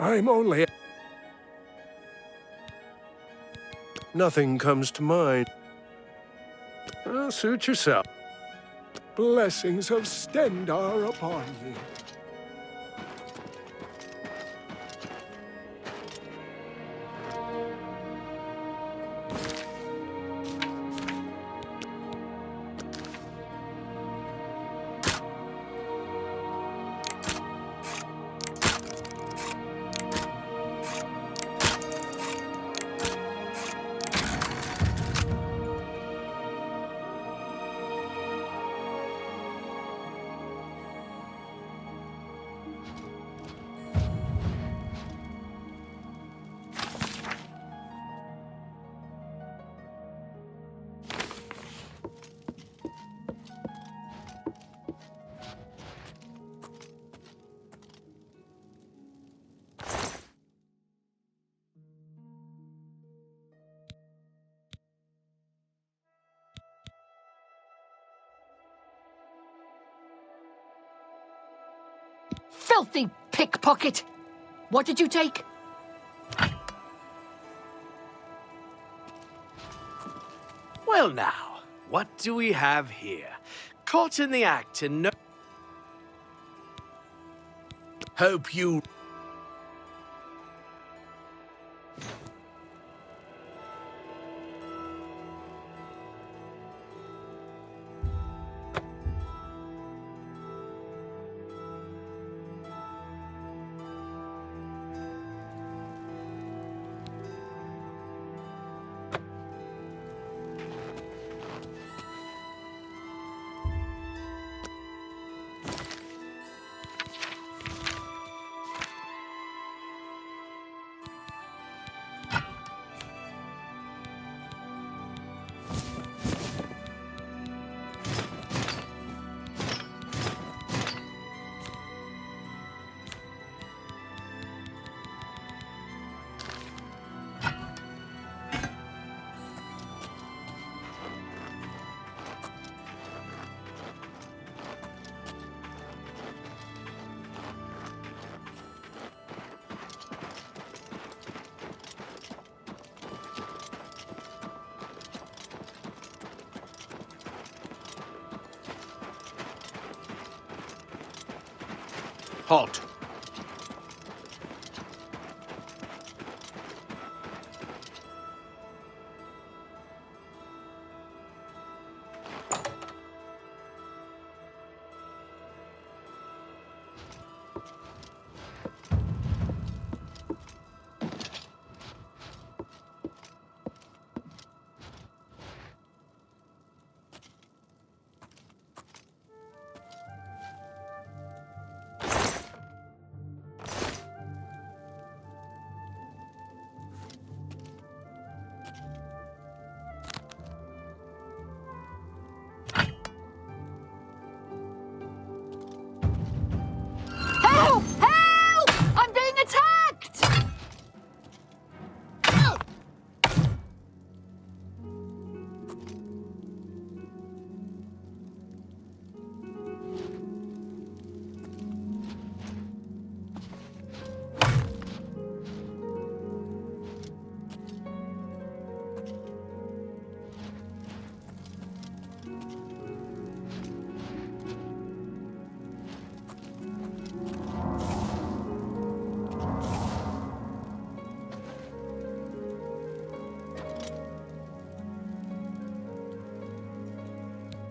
I'm only... Nothing comes to mind. Well, suit yourself. Blessings of Stendar upon you. Filthy pickpocket! What did you take? Well now, what do we have here? Caught in the act and no... Hope you... Halt. Help! Help! I'm being attacked!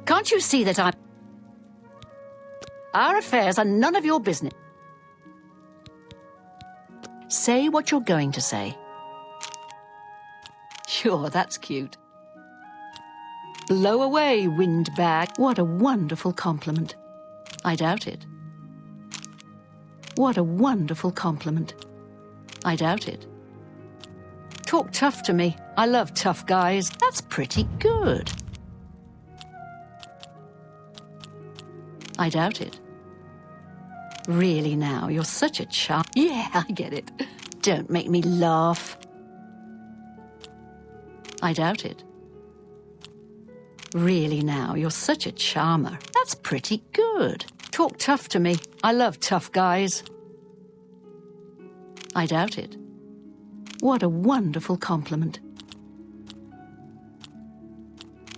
Can't you see that I'm... Our affairs are none of your business. Say what you're going to say. Sure, that's cute. Blow away, windbag. What a wonderful compliment. I doubt it. What a wonderful compliment. I doubt it. Talk tough to me. I love tough guys. That's pretty good. I doubt it. Really now, you're such a charm. Yeah, I get it. Don't make me laugh. I doubt it. Really now, you're such a charmer. That's pretty good. Talk tough to me. I love tough guys. I doubt it. What a wonderful compliment.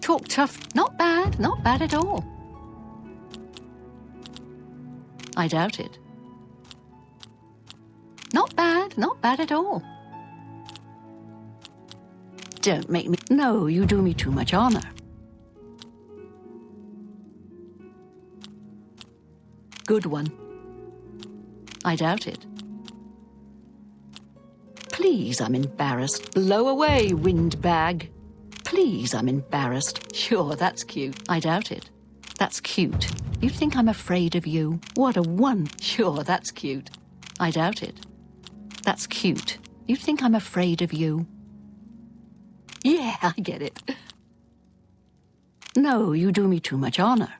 Talk tough. Not bad at all. I doubt it. Not bad at all. Don't make me... No, you do me too much honor. Good one. I doubt it. Please, I'm embarrassed. Blow away, windbag. Please, I'm embarrassed. Sure, that's cute. I doubt it. That's cute. You think I'm afraid of you? What a one. Sure, that's cute. I doubt it. That's cute. You think I'm afraid of you? Yeah, I get it. No, you do me too much honor.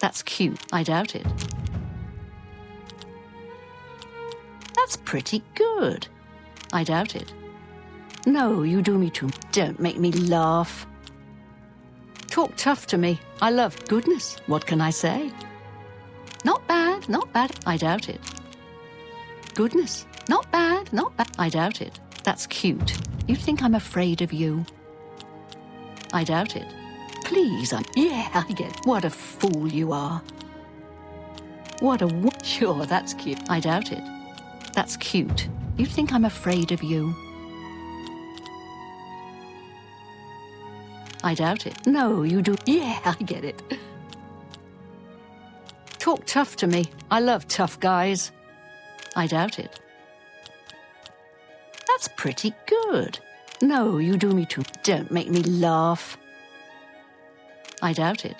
That's cute. I doubt it. That's pretty good. I doubt it. No, you do me too... Don't make me laugh. Talk tough to me. I love goodness. What can I say? Not bad. I doubt it. Goodness. Not bad. I doubt it. That's cute. You think I'm afraid of you? I doubt it. Please, Yeah, I get it. What a fool you are. What a... Sure, that's cute. I doubt it. That's cute. You think I'm afraid of you? I doubt it. No, you do. Yeah, I get it. Talk tough to me. I love tough guys. I doubt it. That's pretty good. No, you do me too. Don't make me laugh. I doubt it.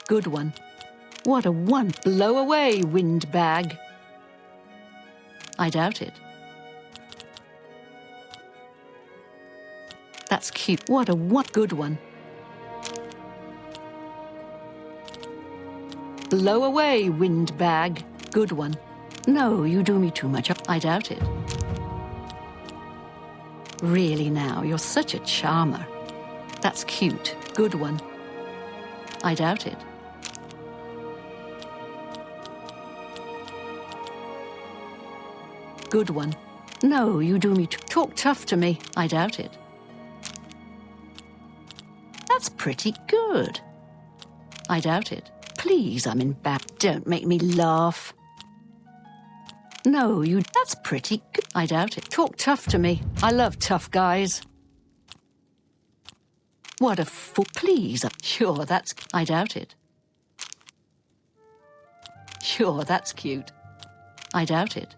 Good one. What a one. Blow away, windbag. I doubt it. That's cute. What a one. Good one. Blow away, windbag. Good one. No, you do me too much. I doubt it. Really now, you're such a charmer. That's cute. Good one. I doubt it. Good one. No, you do me too... Talk tough to me. I doubt it. That's pretty good. I doubt it. Please, I'm embarrassed. Don't make me laugh. No, you... That's pretty good. I doubt it. Talk tough to me. I love tough guys. What a fool. Please. Sure, that's... I doubt it. Sure, that's cute. I doubt it.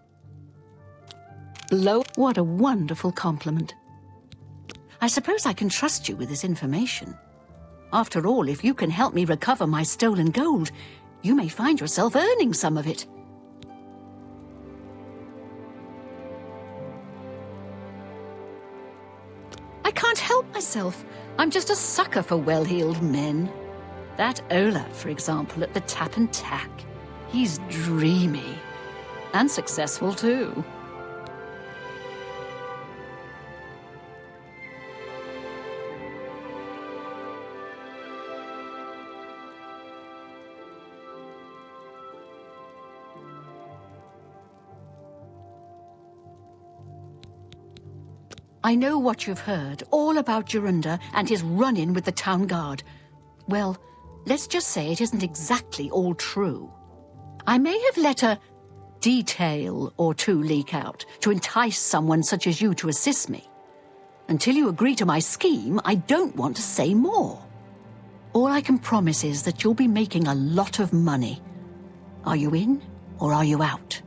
Blow... What a wonderful compliment. I suppose I can trust you with this information. After all, if you can help me recover my stolen gold, you may find yourself earning some of it. I can't help myself. I'm just a sucker for well-heeled men. That Ola, for example, at the Tap and Tack. He's dreamy. And successful, too. I know what you've heard, all about Jorunda and his run-in with the town guard. Well, let's just say it isn't exactly all true. I may have let a detail or two leak out to entice someone such as you to assist me. Until you agree to my scheme, I don't want to say more. All I can promise is that you'll be making a lot of money. Are you in or are you out?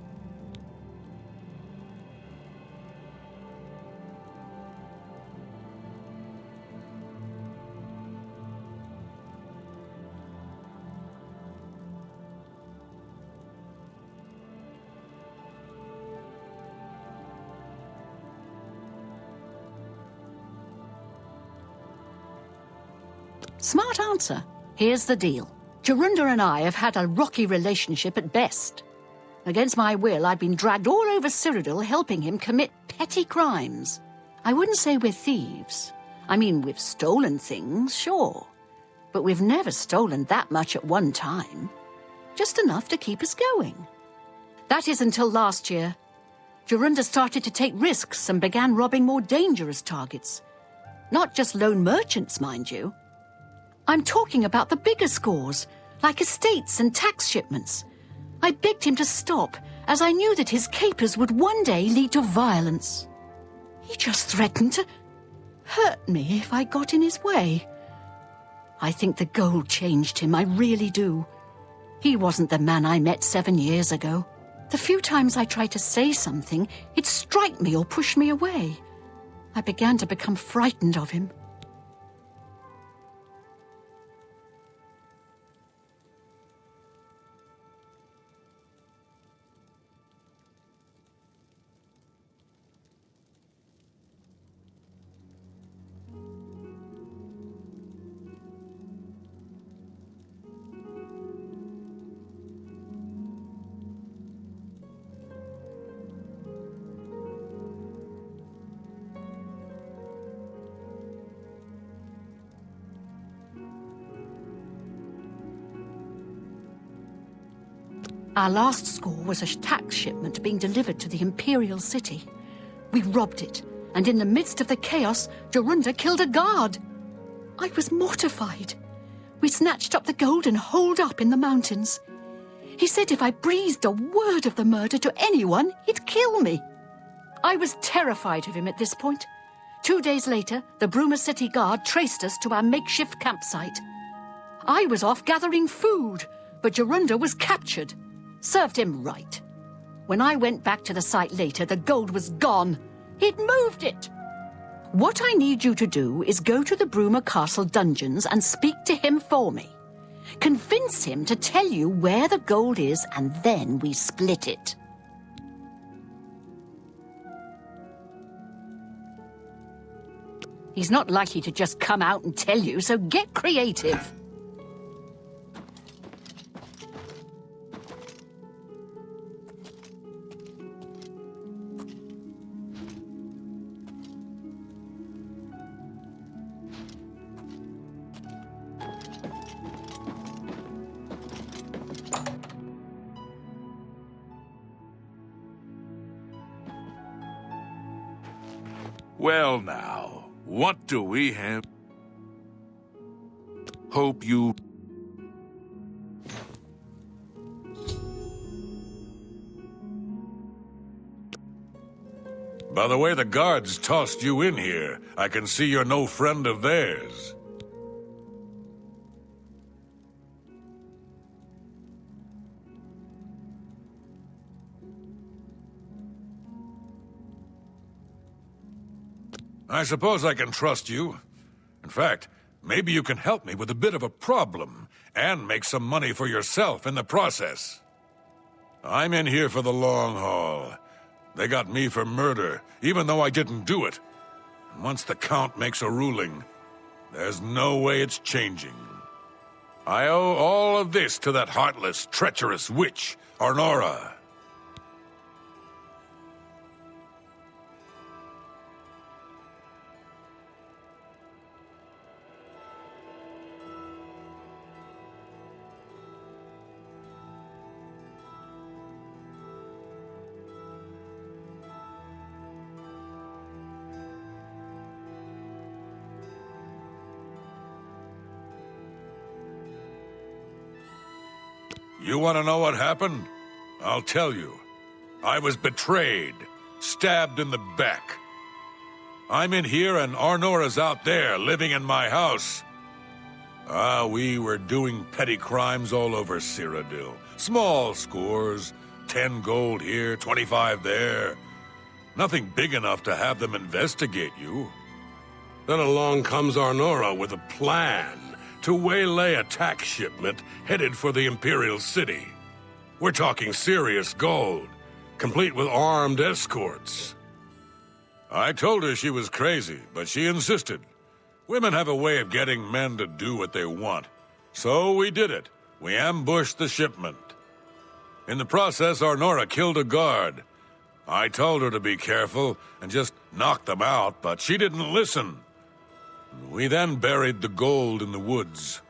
Smart answer. Here's the deal. Jorunda and I have had a rocky relationship at best. Against my will, I've been dragged all over Cyrodiil helping him commit petty crimes. I wouldn't say we're thieves. I mean, we've stolen things, sure. But we've never stolen that much at one time. Just enough to keep us going. That is until last year. Jorunda started to take risks and began robbing more dangerous targets. Not just lone merchants, mind you. I'm talking about the bigger scores, like estates and tax shipments. I begged him to stop, as I knew that his capers would one day lead to violence. He just threatened to hurt me if I got in his way. I think the gold changed him, I really do. He wasn't the man I met 7 years ago. The few times I tried to say something, he'd strike me or push me away. I began to become frightened of him. Our last score was a tax shipment being delivered to the Imperial City. We robbed it, and in the midst of the chaos, Jorunda killed a guard. I was mortified. We snatched up the gold and holed up in the mountains. He said if I breathed a word of the murder to anyone, he'd kill me. I was terrified of him at this point. 2 days later, the Bruma City Guard traced us to our makeshift campsite. I was off gathering food, but Jorunda was captured. Served him right. When I went back to the site later, the gold was gone. He'd moved it. What I need you to do is go to the Bruma Castle dungeons and speak to him for me. Convince him to tell you where the gold is, and then we split it. He's not likely to just come out and tell you, so get creative. Well now, what do we have? Hope you... By the way the guards tossed you in here, I can see you're no friend of theirs. I suppose I can trust you. In fact, maybe you can help me with a bit of a problem, and make some money for yourself in the process. I'm in here for the long haul. They got me for murder, even though I didn't do it. And once the Count makes a ruling, there's no way it's changing. I owe all of this to that heartless, treacherous witch, Arnora. You want to know what happened? I'll tell you. I was betrayed, stabbed in the back. I'm in here and Arnora's out there, living in my house. We were doing petty crimes all over Cyrodiil. Small scores, 10 gold here, 25 there. Nothing big enough to have them investigate you. Then along comes Arnora with a plan to waylay a tax shipment headed for the Imperial City. We're talking serious gold, complete with armed escorts. I told her she was crazy, but she insisted. Women have a way of getting men to do what they want. So we did it. We ambushed the shipment. In the process, Arnora killed a guard. I told her to be careful and just knock them out, but she didn't listen. We then buried the gold in the woods.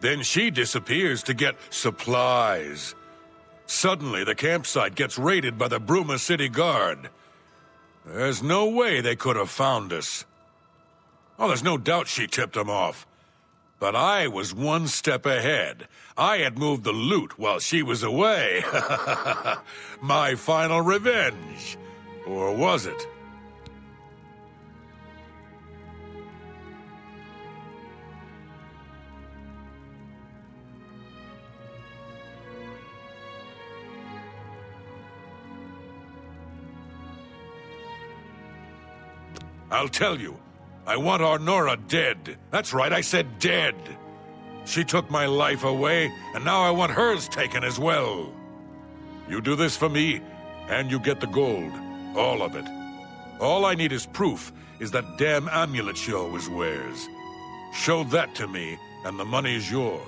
Then she disappears to get supplies. Suddenly, the campsite gets raided by the Bruma City Guard. There's no way they could have found us. Oh, there's no doubt she tipped them off. But I was one step ahead. I had moved the loot while she was away. My final revenge. Or was it? I'll tell you. I want our Nora dead. That's right, I said dead. She took my life away, and now I want hers taken as well. You do this for me, and you get the gold. All of it. All I need is proof is that damn amulet she always wears. Show that to me, and the money's yours.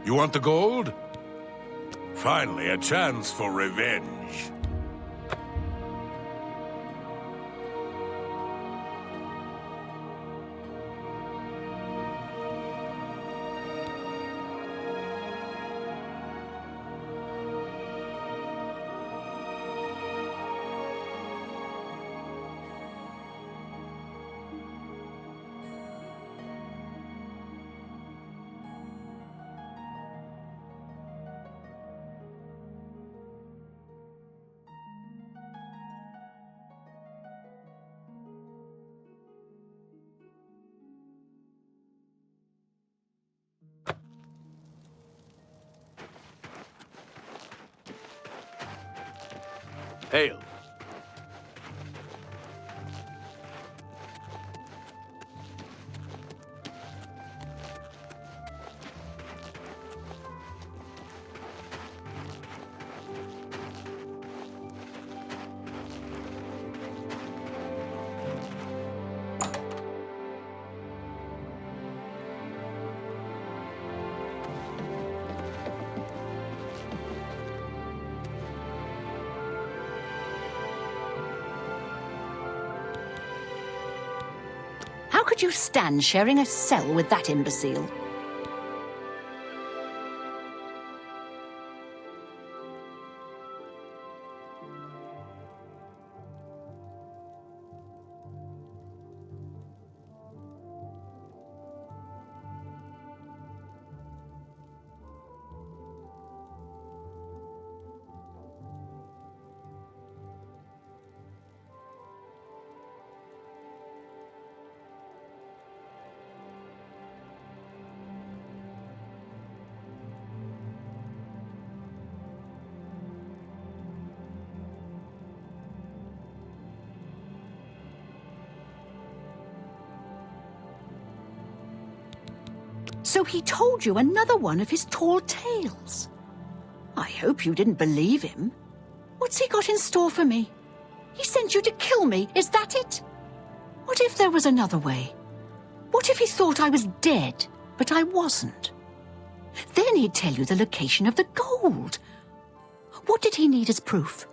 You want the gold? Finally, a chance for revenge. Hail. How could you stand sharing a cell with that imbecile? So he told you another one of his tall tales. I hope you didn't believe him. What's he got in store for me? He sent you to kill me, is that it? What if there was another way? What if he thought I was dead, but I wasn't? Then he'd tell you the location of the gold. What did he need as proof?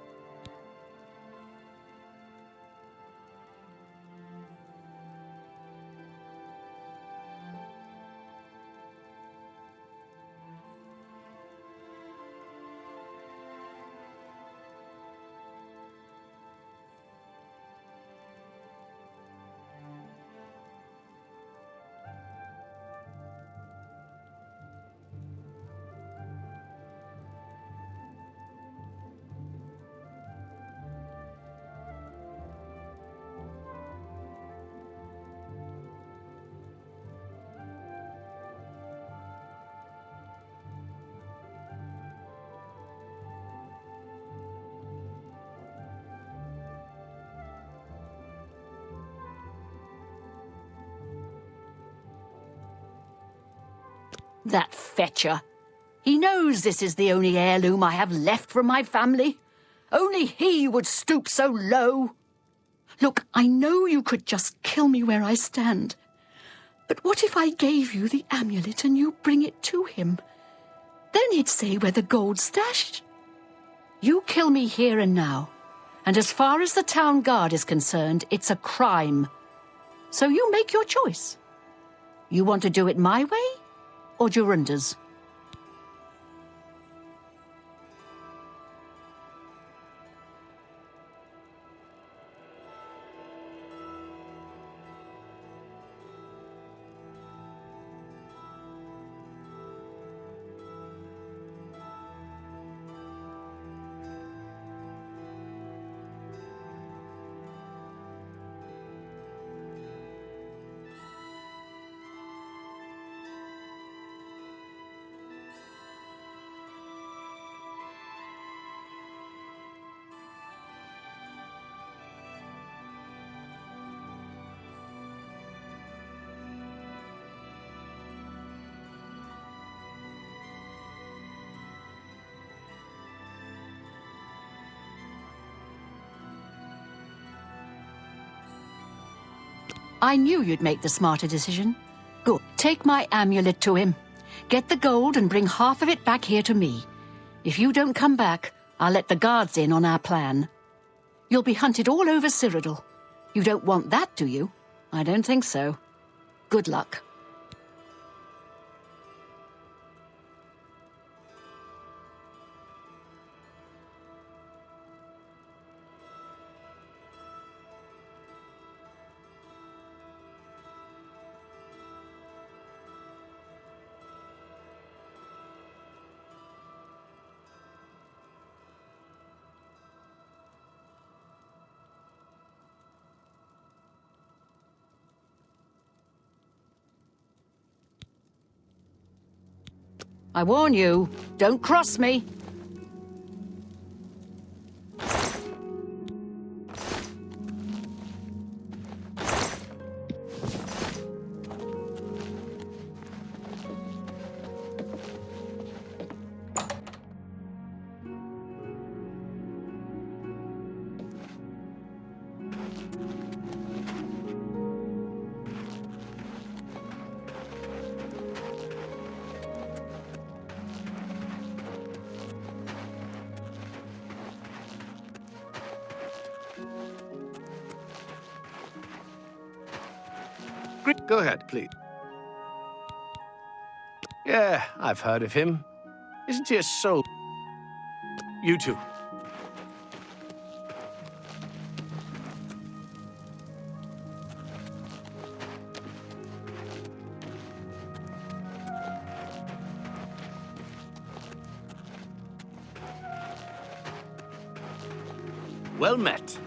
That fetcher. He knows this is the only heirloom I have left from my family. Only he would stoop so low. Look, I know you could just kill me where I stand. But what if I gave you the amulet and you bring it to him? Then he'd say where the gold's stashed. You kill me here and now, and as far as the town guard is concerned, it's a crime. So you make your choice. You want to do it my way, or Jorunda's? I knew you'd make the smarter decision. Good. Take my amulet to him. Get the gold and bring half of it back here to me. If you don't come back, I'll let the guards in on our plan. You'll be hunted all over Cyrodiil. You don't want that, do you? I don't think so. Good luck. I warn you, don't cross me. Go ahead, please. Yeah, I've heard of him. Isn't he a soul? You too. Well met.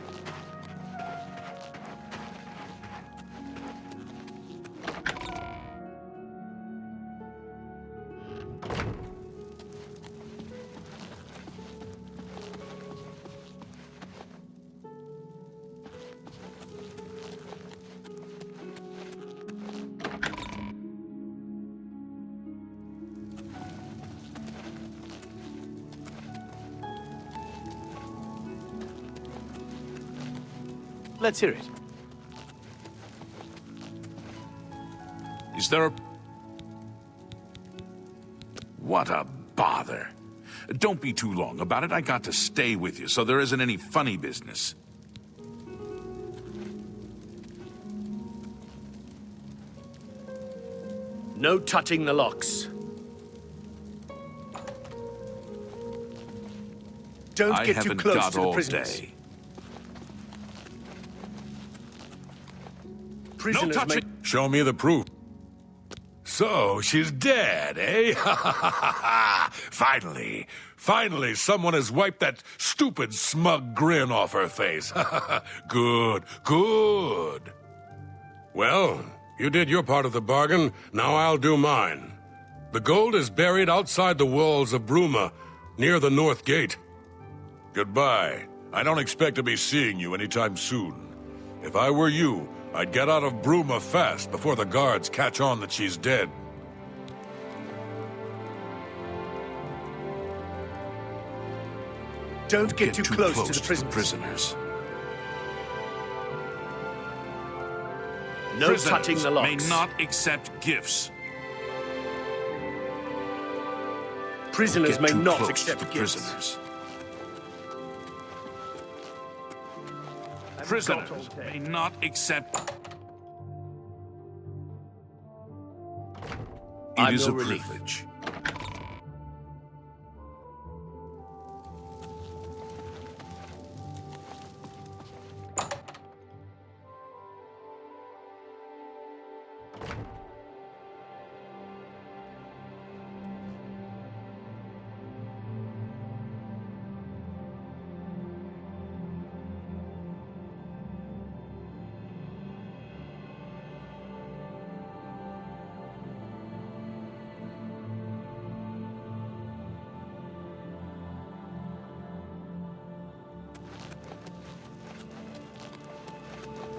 Let's hear it. Is there a... What a bother. Don't be too long about it. I got to stay with you, so there isn't any funny business. No touching the locks. Don't I get too haven't close got to the all prisoners. day. Prisoners No touching! Show me the proof. So, she's dead, eh? Finally. Finally, someone has wiped that stupid, smug grin off her face. Good, good. Well, you did your part of the bargain, now I'll do mine. The gold is buried outside the walls of Bruma, near the North Gate. Goodbye. I don't expect to be seeing you anytime soon. If I were you, I'd get out of Bruma fast before the guards catch on that she's dead. Don't get too close to the prisoners. prisoners. No Prisoners touching the locks. may not accept gifts. Prisoners Get may too not close accept to gifts. prisoners. I've Prisoners got all day. may not accept. It I'm is no a relief. privilege.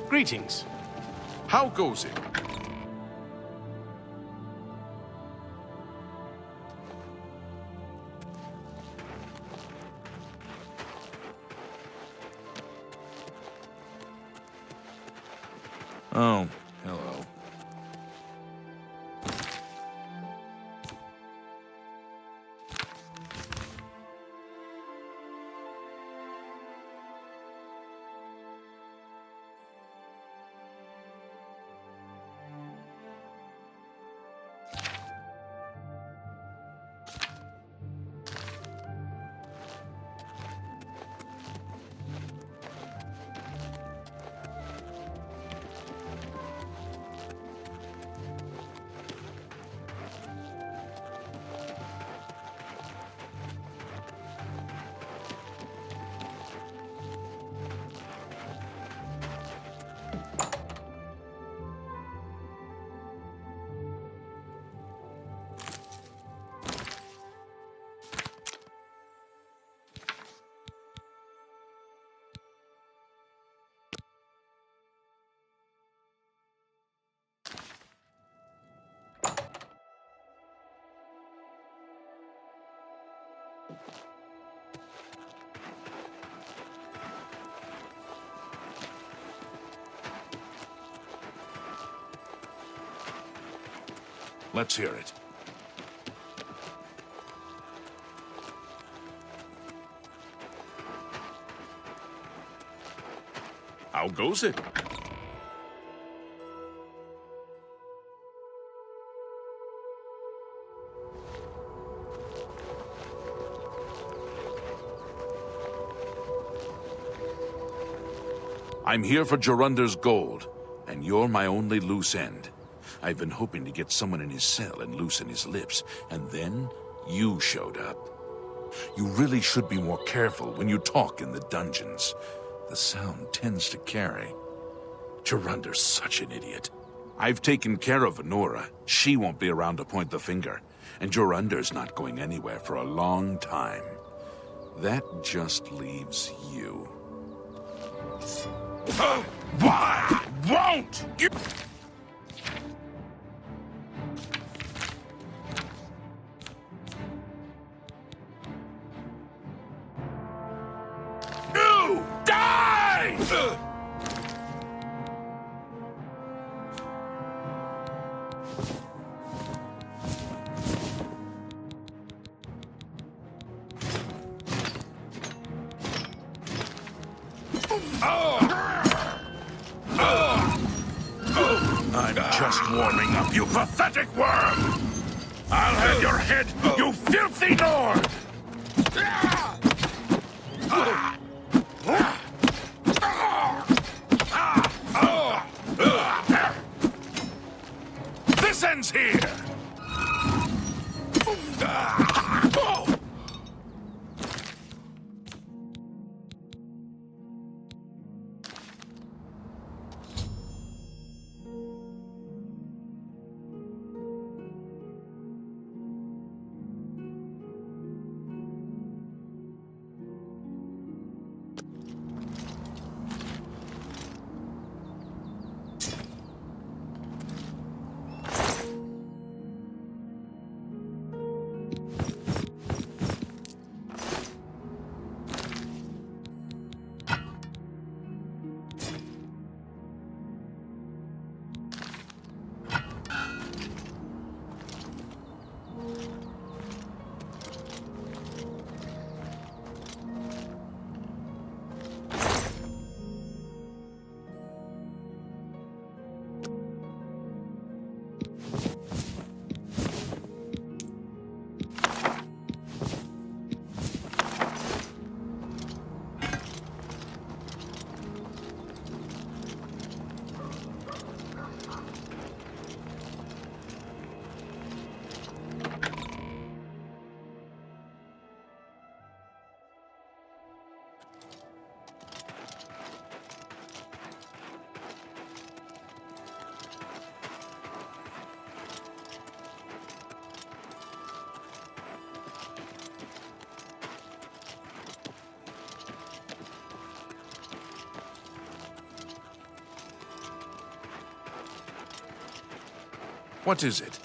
Greetings. How goes it? Oh, hello. Let's hear it. How goes it? I'm here for Jorunder's gold, and you're my only loose end. I've been hoping to get someone in his cell and loosen his lips, and then you showed up. You really should be more careful when you talk in the dungeons. The sound tends to carry. Jorunder's such an idiot. I've taken care of Anora. She won't be around to point the finger, and Jorunder's not going anywhere for a long time. That just leaves you. Why won't you? You die! I'm just warming up, you pathetic worm! I'll have your head, you filthy Nord! This ends here! What is it?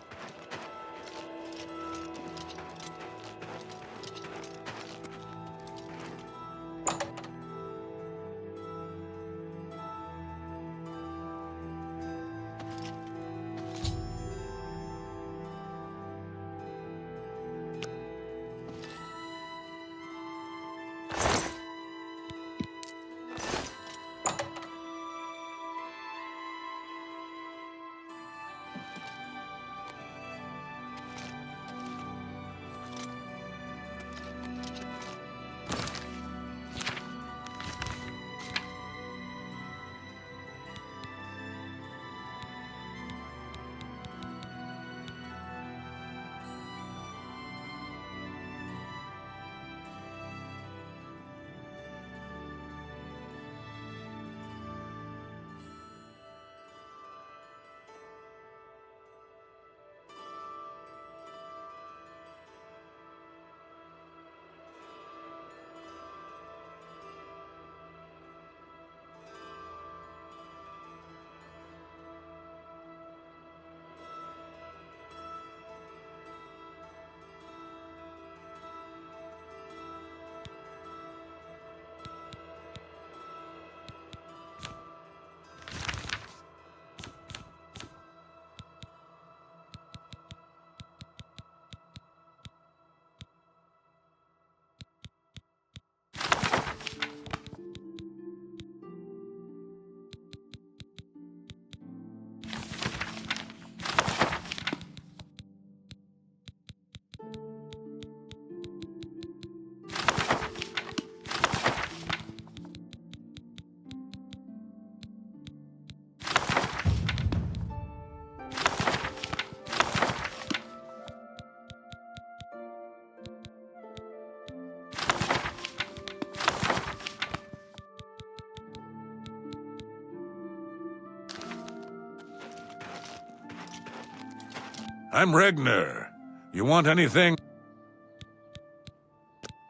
I'm Regner. You want anything?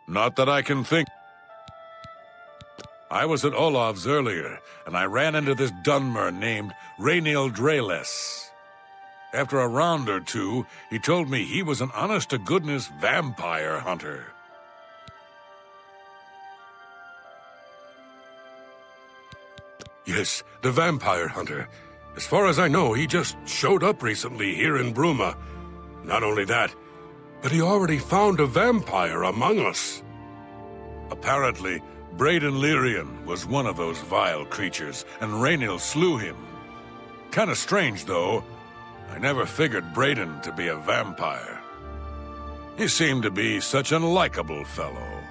Not that I can think. I was at Olav's earlier, and I ran into this Dunmer named Rainiel Dreles. After a round or two, he told me he was an honest-to-goodness vampire hunter. Yes, the vampire hunter. As far as I know, he just showed up recently here in Bruma. Not only that, but he already found a vampire among us. Apparently, Braden Lyrian was one of those vile creatures, and Rainiel slew him. Kinda strange, though. I never figured Braden to be a vampire. He seemed to be such an likable fellow.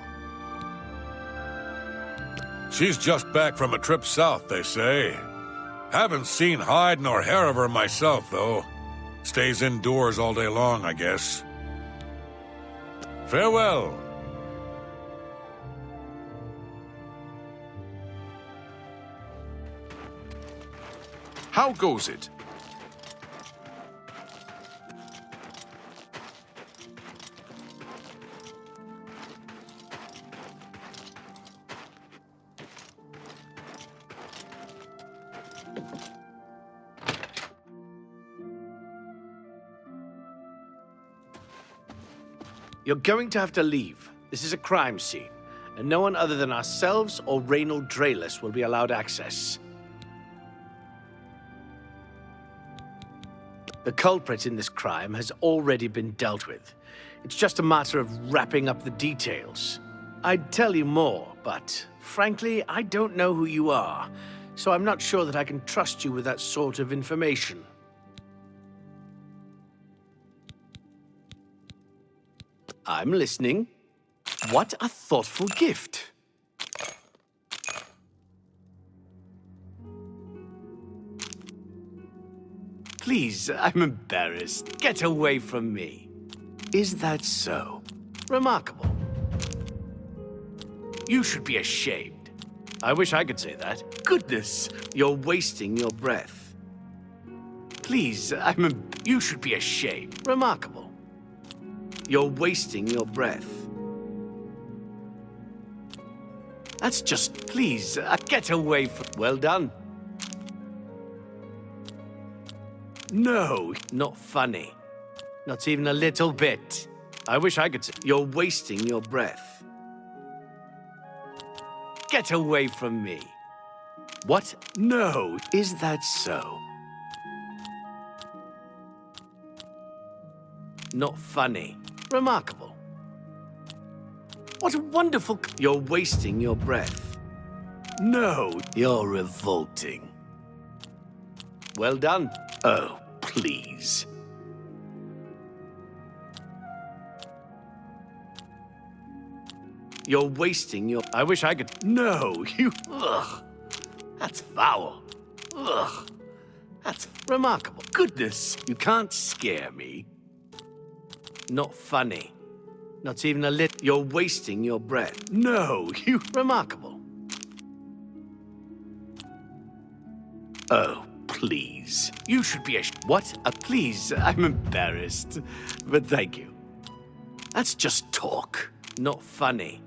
She's just back from a trip south, they say. Haven't seen hide nor hair of her myself, though. Stays indoors all day long, I guess. Farewell. How goes it? You're going to have to leave. This is a crime scene, and no one other than ourselves or Rainiel Dreles will be allowed access. The culprit in this crime has already been dealt with. It's just a matter of wrapping up the details. I'd tell you more, but frankly, I don't know who you are, so I'm not sure that I can trust you with that sort of information. I'm listening. What a thoughtful gift. Please, I'm embarrassed. Get away from me. Is that so? Remarkable. You should be ashamed. I wish I could say that. Goodness, you're wasting your breath. Please, you should be ashamed. Remarkable. You're wasting your breath. That's just... Please, get away from... Well done. No, not funny. Not even a little bit. I wish I could say you're wasting your breath. Get away from me. What? No, is that so? Not funny. Remarkable. What a wonderful... You're wasting your breath. No, you're revolting. Well done. Oh, please. You're wasting your... I wish I could... No, you... Ugh. That's foul. Ugh. That's remarkable. Goodness, you can't scare me. Not funny. Not even a lit... You're wasting your breath. No, you... Remarkable. Oh, please. You should be a... What? Please, I'm embarrassed. But thank you. That's just talk. Not funny.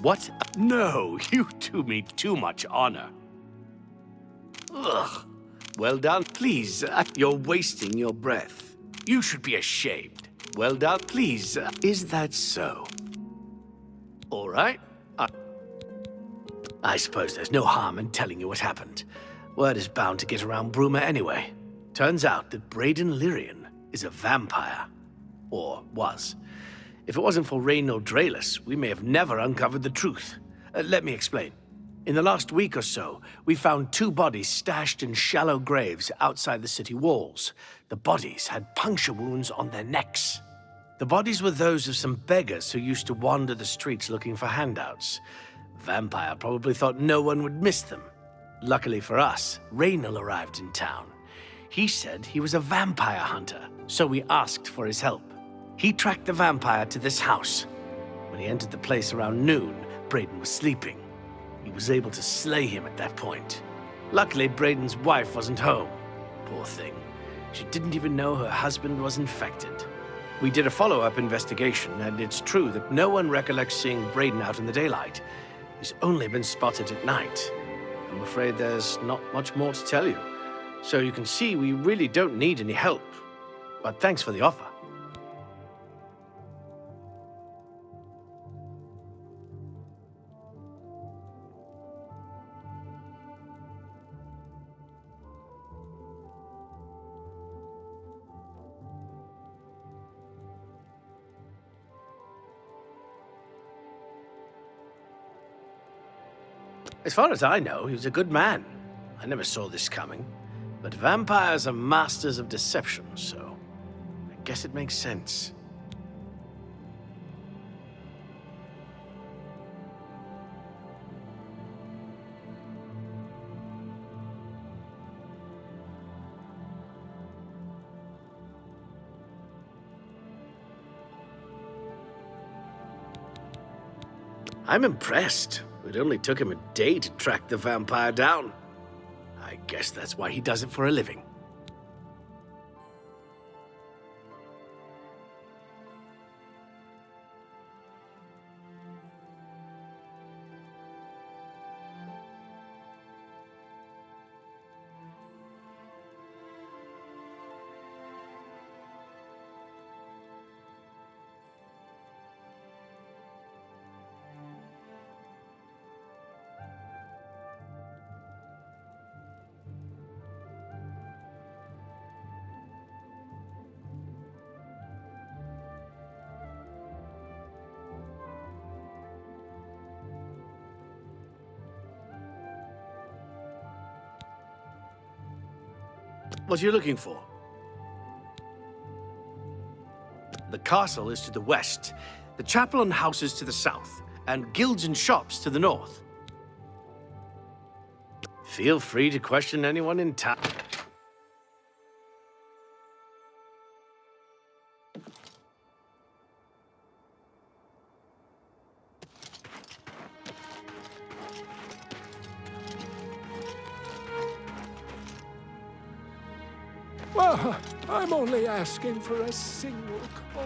What? No, you do me too much honor. Ugh. Well done. Please, you're wasting your breath. You should be ashamed. Well done. Please, is that so? All right. I suppose there's no harm in telling you what happened. Word is bound to get around Bruma anyway. Turns out that Braden Lyrian is a vampire. Or was. If it wasn't for Reynald Draelus, we may have never uncovered the truth. Let me explain. In the last week or so, we found 2 bodies stashed in shallow graves outside the city walls. The bodies had puncture wounds on their necks. The bodies were those of some beggars who used to wander the streets looking for handouts. Vampire probably thought no one would miss them. Luckily for us, Reynald arrived in town. He said he was a vampire hunter, so we asked for his help. He tracked the vampire to this house. When he entered the place around noon, Braden was sleeping. He was able to slay him at that point. Luckily, Braden's wife wasn't home. Poor thing. She didn't even know her husband was infected. We did a follow-up investigation, and it's true that no one recollects seeing Braden out in the daylight. He's only been spotted at night. I'm afraid there's not much more to tell you. So you can see we really don't need any help. But thanks for the offer. As far as I know, he was a good man. I never saw this coming. But vampires are masters of deception, so I guess it makes sense. I'm impressed. It only took him a day to track the vampire down. I guess that's why he does it for a living. What are you looking for? The castle is to the west, the chapel and houses to the south, and guilds and shops to the north. Feel free to question anyone in town. Well, I'm only asking for a single call.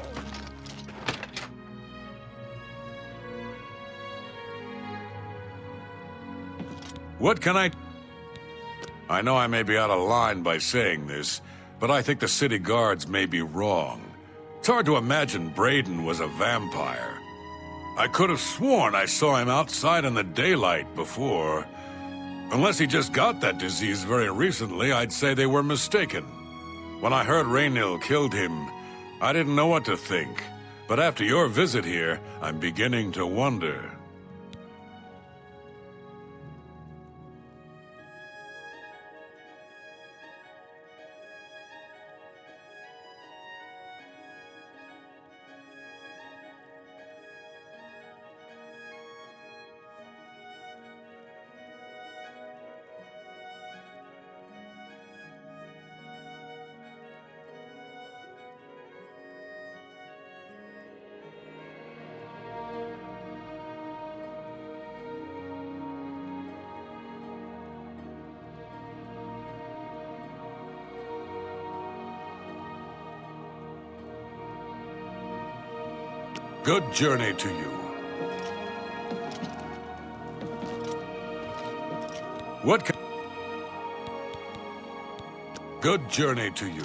What can I know I may be out of line by saying this, but I think the city guards may be wrong. It's hard to imagine Braden was a vampire. I could have sworn I saw him outside in the daylight before. Unless he just got that disease very recently, I'd say they were mistaken. When I heard Raynil killed him, I didn't know what to think. But after your visit here, I'm beginning to wonder. Good journey to you. What can... Good journey to you.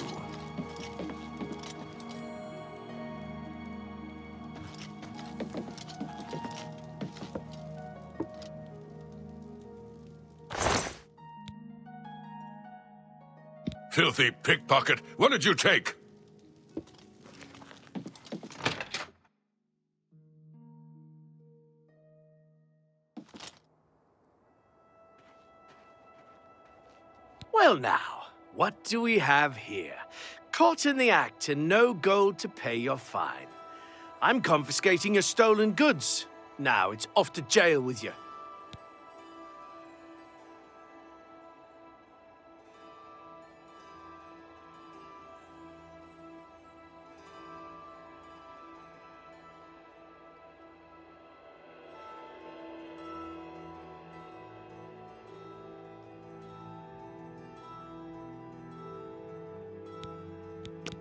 Filthy pickpocket, what did you take? Well now, what do we have here? Caught in the act and no gold to pay your fine. I'm confiscating your stolen goods. Now it's off to jail with you.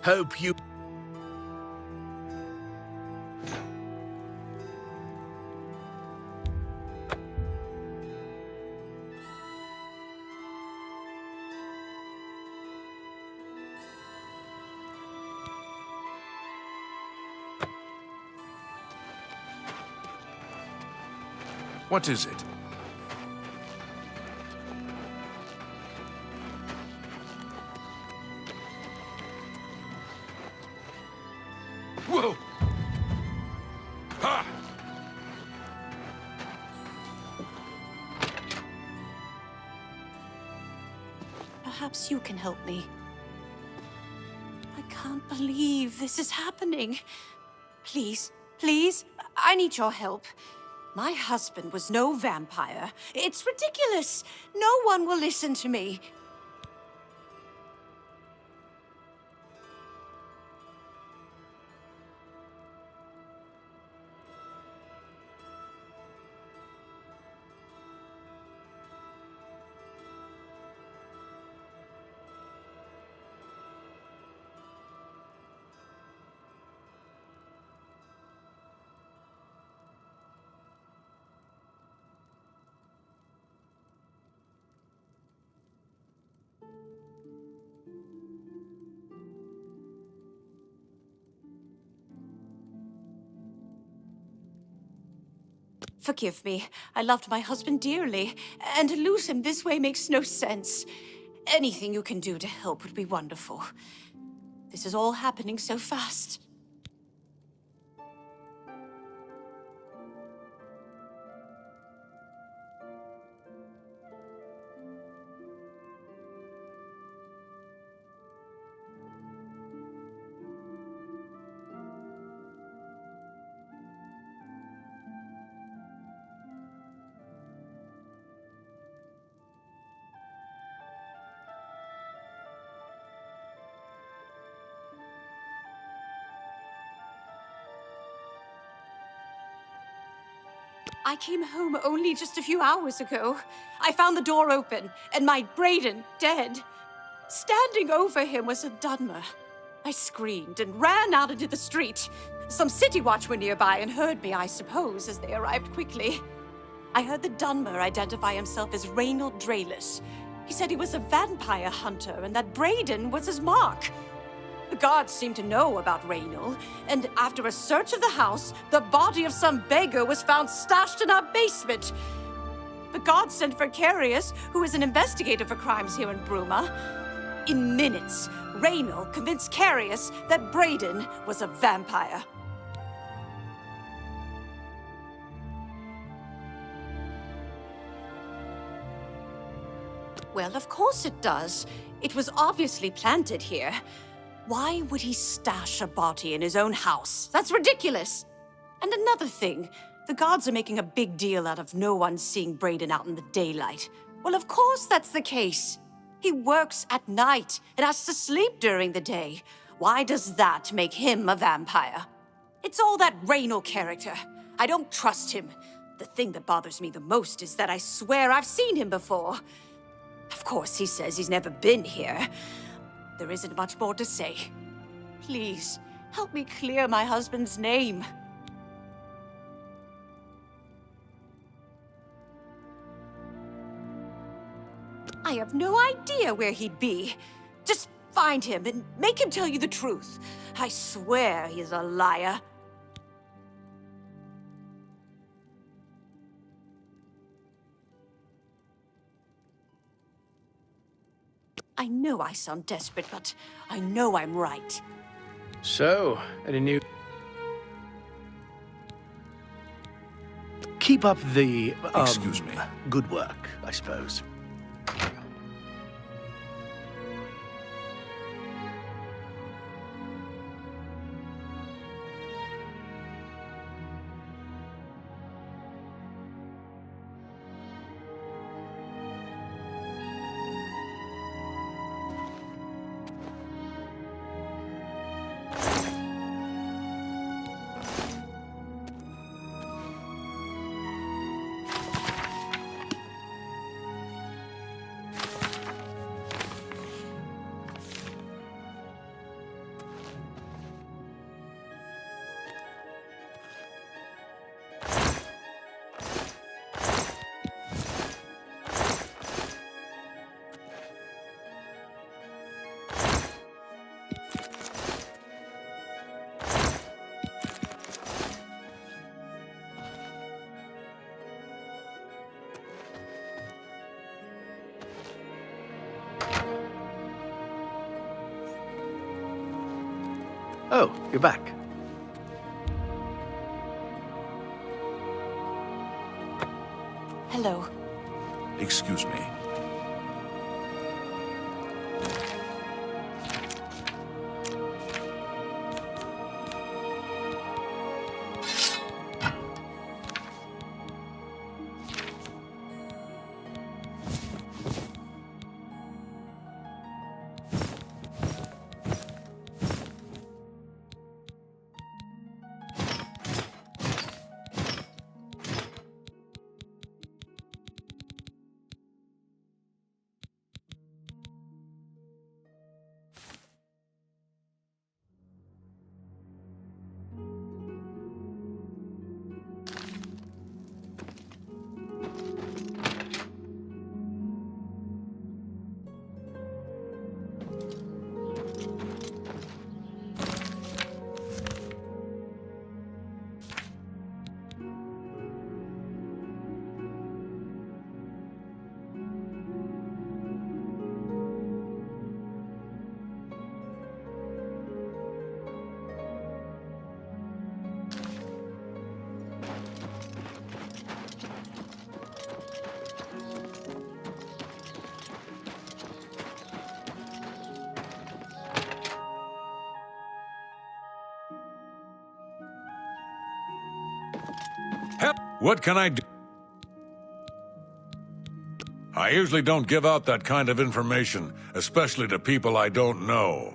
Hope you... What is it? Whoa! Ha! Perhaps you can help me. I can't believe this is happening. Please, please, I need your help. My husband was no vampire. It's ridiculous. No one will listen to me. Forgive me. I loved my husband dearly, and to lose him this way makes no sense. Anything you can do to help would be wonderful. This is all happening so fast. I came home only just a few hours ago. I found the door open, and my Braden dead. Standing over him was a Dunmer. I screamed and ran out into the street. Some city watch were nearby and heard me, I suppose, as they arrived quickly. I heard the Dunmer identify himself as Raynil Draelus. He said he was a vampire hunter and that Braden was his mark. The guards seemed to know about Raynor, and after a search of the house, the body of some beggar was found stashed in our basement. The guards sent for Carius, who is an investigator for crimes here in Bruma. In minutes, Raynor convinced Carius that Braden was a vampire. Well, of course it does. It was obviously planted here. Why would he stash a body in his own house? That's ridiculous! And another thing, the guards are making a big deal out of no one seeing Braden out in the daylight. Well, of course that's the case. He works at night and has to sleep during the day. Why does that make him a vampire? It's all that Raynor character. I don't trust him. The thing that bothers me the most is that I swear I've seen him before. Of course, he says he's never been here. There isn't much more to say. Please, help me clear my husband's name. I have no idea where he'd be. Just find him and make him tell you the truth. I swear he's a liar. I know I sound desperate, but I know I'm right. So, any new... Keep up the, Excuse me. good work, I suppose. Oh, you're back. Hello. Excuse me. What can I do? I usually don't give out that kind of information, especially to people I don't know.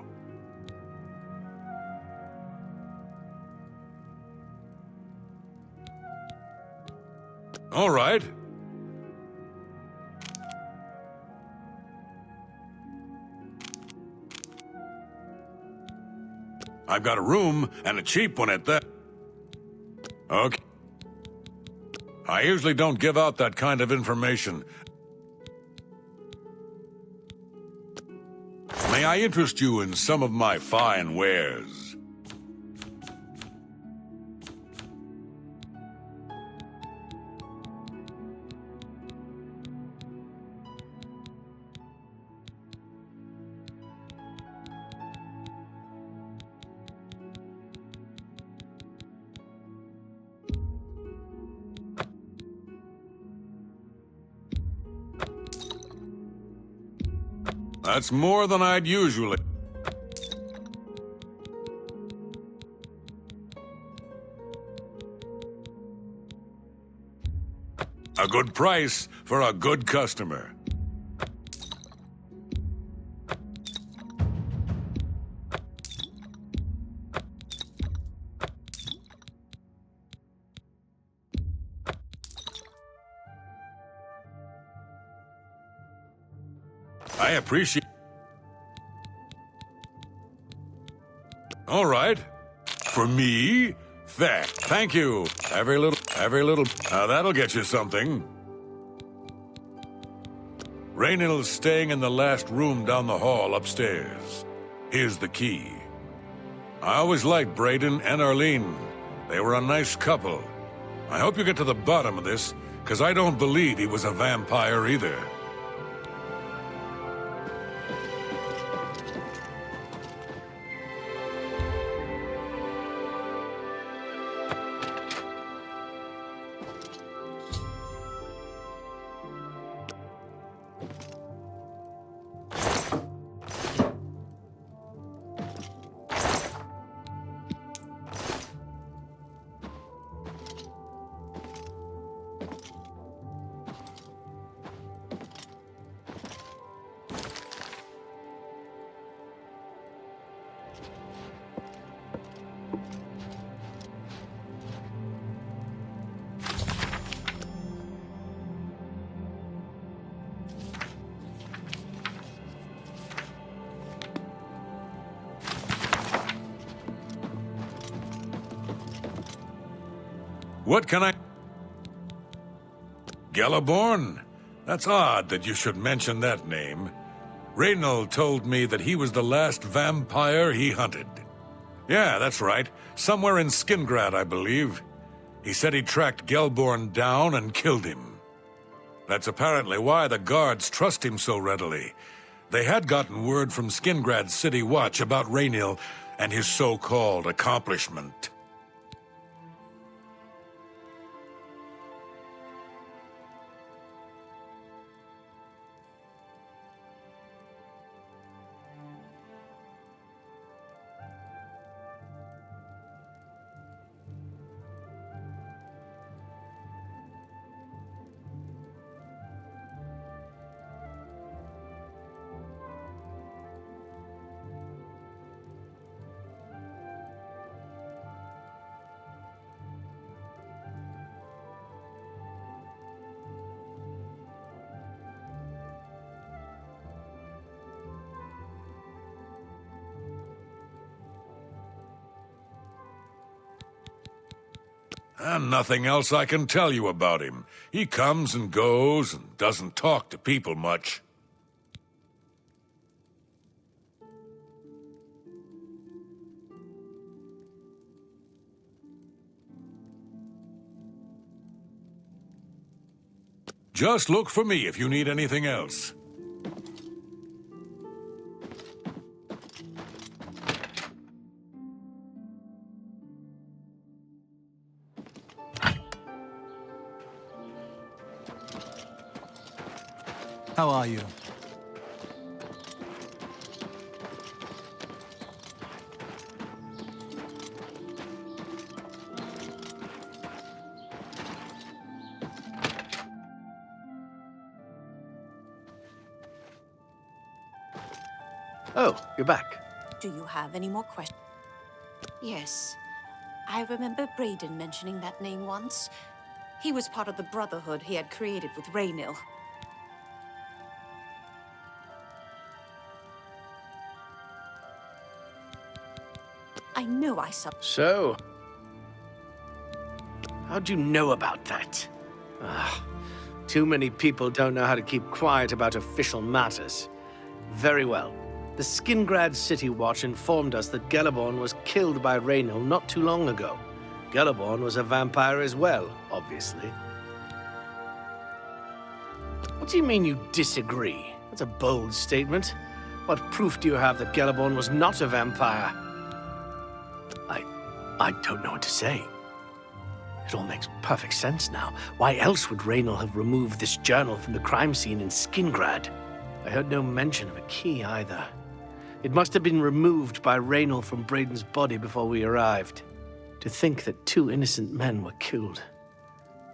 All right. I've got a room, and a cheap one at that. Okay. I usually don't give out that kind of information. May I interest you in some of my fine wares? That's more than I'd usually... A good price for a good customer. I appreciate... All right. For me? Thank you. Every little... that'll get you something. Raynill's staying in the last room down the hall upstairs. Here's the key. I always liked Braden and Arlene. They were a nice couple. I hope you get to the bottom of this, because I don't believe he was a vampire either. What can I... Gelliborn? That's odd that you should mention that name. Reynold told me that he was the last vampire he hunted. Yeah, that's right. Somewhere in Skingrad, I believe. He said he tracked Gelborn down and killed him. That's apparently why the guards trust him so readily. They had gotten word from Skingrad's City Watch about Raynil and his so-called accomplishment. And nothing else I can tell you about him. He comes and goes and doesn't talk to people much. Just look for me if you need anything else. How are you? Oh, you're back. Do you have any more questions? Yes. I remember Braden mentioning that name once. He was part of the Brotherhood he had created with Raynil. I know I saw... So, how'd you know about that? Too many people don't know how to keep quiet about official matters. Very well. The Skingrad City Watch informed us that Gellerborn was killed by Raynor not too long ago. Gellerborn was a vampire as well, obviously. What do you mean you disagree? That's a bold statement. What proof do you have that Gellerborn was not a vampire? I don't know what to say. It all makes perfect sense now. Why else would Raynor have removed this journal from the crime scene in Skingrad? I heard no mention of a key either. It must have been removed by Raynor from Braden's body before we arrived. To think that 2 innocent men were killed,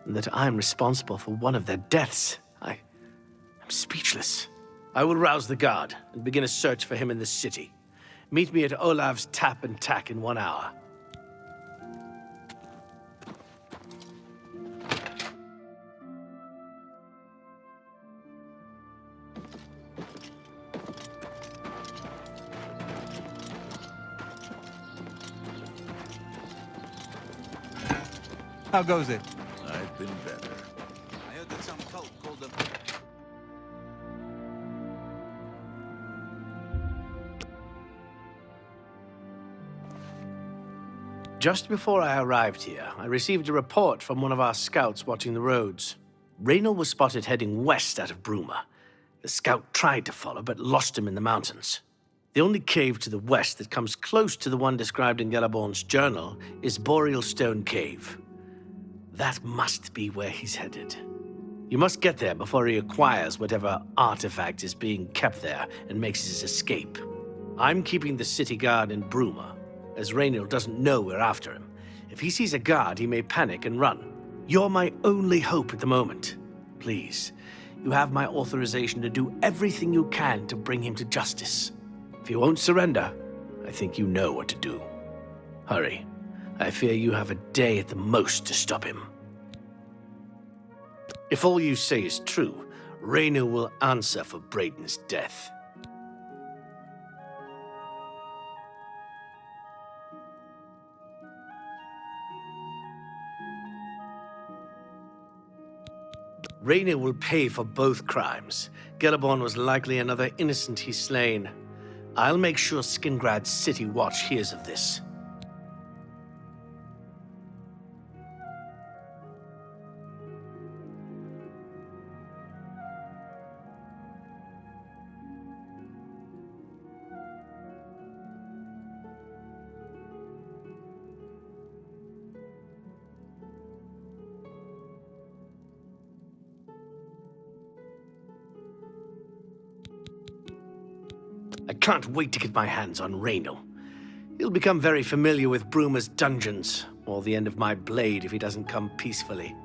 and that I'm responsible for one of their deaths, I'm speechless. I will rouse the guard and begin a search for him in the city. Meet me at Olav's Tap and Tack in 1 hour. How goes it? I've been better. I heard that some cult called them... Just before I arrived here, I received a report from one of our scouts watching the roads. Raynor was spotted heading west out of Bruma. The scout tried to follow, but lost him in the mountains. The only cave to the west that comes close to the one described in Gellerborn's journal is Boreal Stone Cave. That must be where he's headed. You must get there before he acquires whatever artifact is being kept there and makes his escape. I'm keeping the city guard in Bruma, as Raynor doesn't know we're after him. If he sees a guard, he may panic and run. You're my only hope at the moment. Please, you have my authorization to do everything you can to bring him to justice. If he won't surrender, I think you know what to do. Hurry. I fear you have a day at the most to stop him. If all you say is true, Raynor will answer for Braden's death. Raynor will pay for both crimes. Gellerborn was likely another innocent he's slain. I'll make sure Skingrad's City Watch hears of this. I can't wait to get my hands on Raynor. He'll become very familiar with Bruma's dungeons, or the end of my blade if he doesn't come peacefully.